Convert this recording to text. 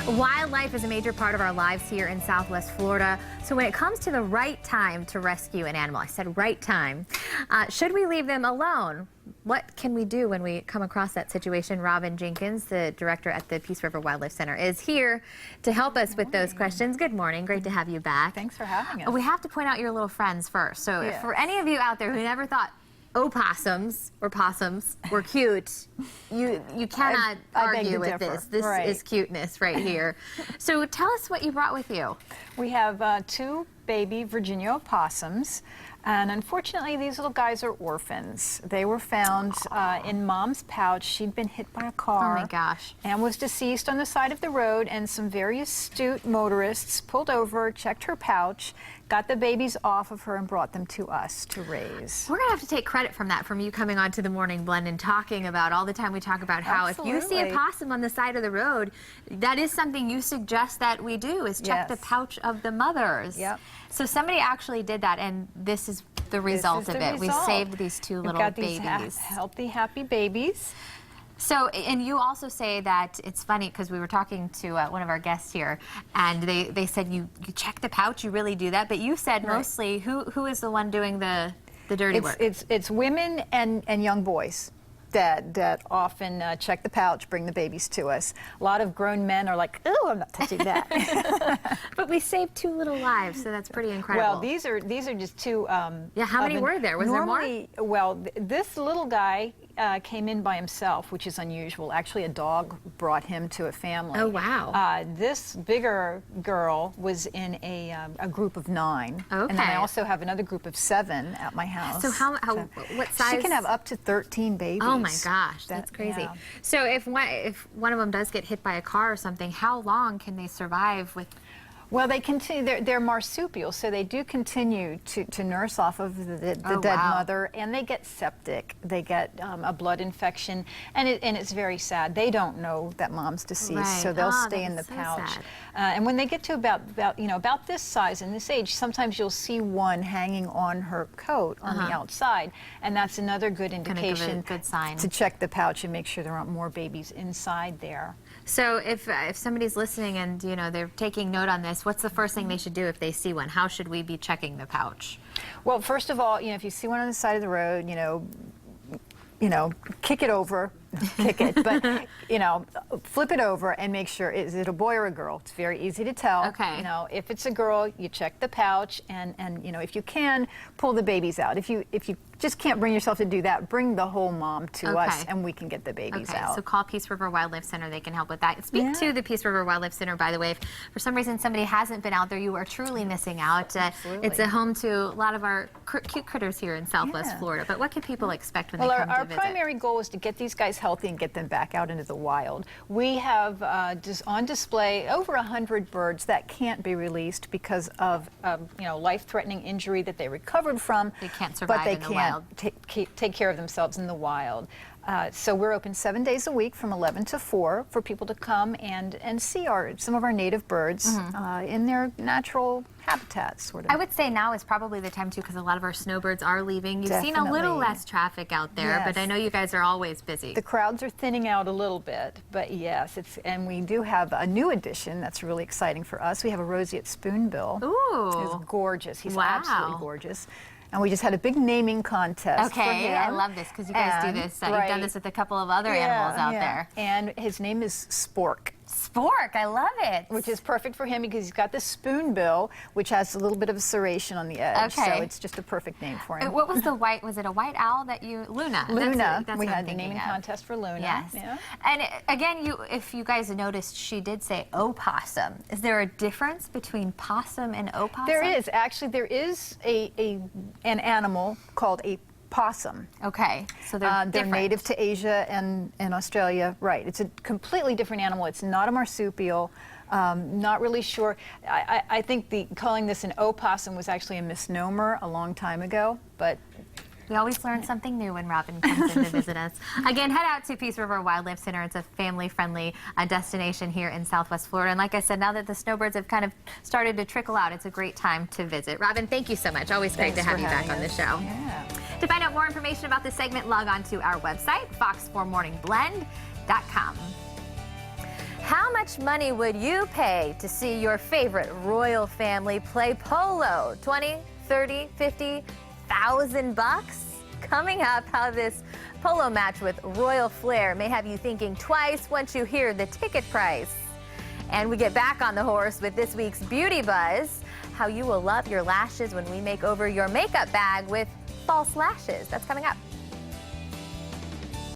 Wildlife is a major part of our lives here in Southwest Florida. So when it comes to the right time to rescue an animal, I said right time, should we leave them alone? What can we do when we come across that situation? Robin Jenkins, the director at the Peace River Wildlife Center, is here to help us with those questions. Good morning. Great to have you back. Thanks for having us. We have to point out your little friends first. So if for any of you out there who never thought opossums or possums were cute, you cannot argue with this. This is cuteness right here. So tell us what you brought with you. We have two baby Virginia opossums, and unfortunately these little guys are orphans. They were found in Mom's pouch. She'd been hit by a car. Oh my gosh. And was deceased on the side of the road, and some very astute motorists pulled over, checked her pouch, got the babies off of her, and brought them to us to raise. We're going to have to take credit from that, from you coming on to the Morning Blend and talking about all the time we talk about how if you see a possum on the side of the road, that is something you suggest that we do, is check the pouch of the mothers. Yep. So somebody actually did that, and this is the result of it. We saved these two little babies. These healthy, happy babies. So, and you also say that it's funny because we were talking to one of our guests here, and they said you check the pouch, you really do that, but you said mostly who is the one doing the dirty work? It's women and young boys that often check the pouch, bring the babies to us. A lot of grown men are like, oh, I'm not touching that. But we saved two little lives, so that's pretty incredible. Well, these are just two. Yeah, how many were there? Was there more? Well, this little guy came in by himself, which is unusual. Actually, a dog brought him to a family. Oh, wow. This bigger girl was in a group of 9. Okay. And then I also have another group of 7 at my house. So what size? She can have up to 13 babies. Oh my gosh, that's crazy. Yeah. So if one of them does get hit by a car or something, how long can they survive with? Well, they continue. They're marsupial, so they do continue to nurse off of the dead mother, and they get septic. They get a blood infection, and it's very sad. They don't know that mom's deceased, so they'll stay in the pouch. And when they get to about this size and this age, sometimes you'll see one hanging on her coat on the outside, and that's another good indication, good sign, to check the pouch and make sure there aren't more babies inside there. So if somebody's listening and they're taking note on this, what's the first thing they should do if they see one? How should we be checking the pouch? Well, first of all, if you see one on the side of the road, kick it over, kick it, but flip it over and make sure, is it a boy or a girl? It's very easy to tell. Okay. If it's a girl, you check the pouch, and if you can, pull the babies out. If you just can't bring yourself to do that, bring the whole mom to us, and we can get the babies out. So call Peace River Wildlife Center. They can help with that. Speak to the Peace River Wildlife Center, by the way. If for some reason somebody hasn't been out there, you are truly missing out. It's a home to a lot of our cute critters here in Southwest Florida. But what can people expect when they come to visit? Our primary goal is to get these guys healthy and get them back out into the wild. We have on display over 100 birds that can't be released because of life-threatening injury that they recovered from. They can't survive in the wild. Take care of themselves in the wild. So we're open 7 days a week from 11 to 4 for people to come and see some of our native birds in their natural habitats. I would say now is probably the time too, because a lot of our snowbirds are leaving. You've seen a little less traffic out there, but I know you guys are always busy. The crowds are thinning out a little bit, but yes, and we do have a new addition that's really exciting for us. We have a roseate spoonbill. Ooh. He's gorgeous. He's absolutely gorgeous. And we just had a big naming contest for him. I love this because you guys do this. You've done this with a couple of other animals out there. And his name is Spork. Spork, I love it. Which is perfect for him because he's got this spoonbill, which has a little bit of a serration on the edge. So it's just a perfect name for him. What was the white? Was it a white owl that you? Luna. Luna. We had the naming contest for Luna. Yes. Yeah. And again, if you guys noticed, she did say opossum. Is there a difference between possum and opossum? There is. Actually, there is an animal called a possum. Okay, so they're native to Asia and Australia. Right, it's a completely different animal. It's not a marsupial. Not really sure. I think calling this an opossum was actually a misnomer a long time ago, but we always learn something new when Robin comes in to visit us. Again, head out to Peace River Wildlife Center. It's a family-friendly destination here in Southwest Florida. And like I said, now that the snowbirds have kind of started to trickle out, it's a great time to visit. Robin, thank you so much. Always great to have you back on the show. Yeah. To find out more information about this segment, log on to our website, fox4morningblend.com. How much much money would you pay to see your favorite royal family play polo? 20, 30, 50,000 bucks? Coming up, how this polo match with royal flair may have you thinking twice once you hear the ticket price. And we get back on the horse with this week's Beauty Buzz, how you will love your lashes when we make over your makeup bag with false lashes. That's coming up.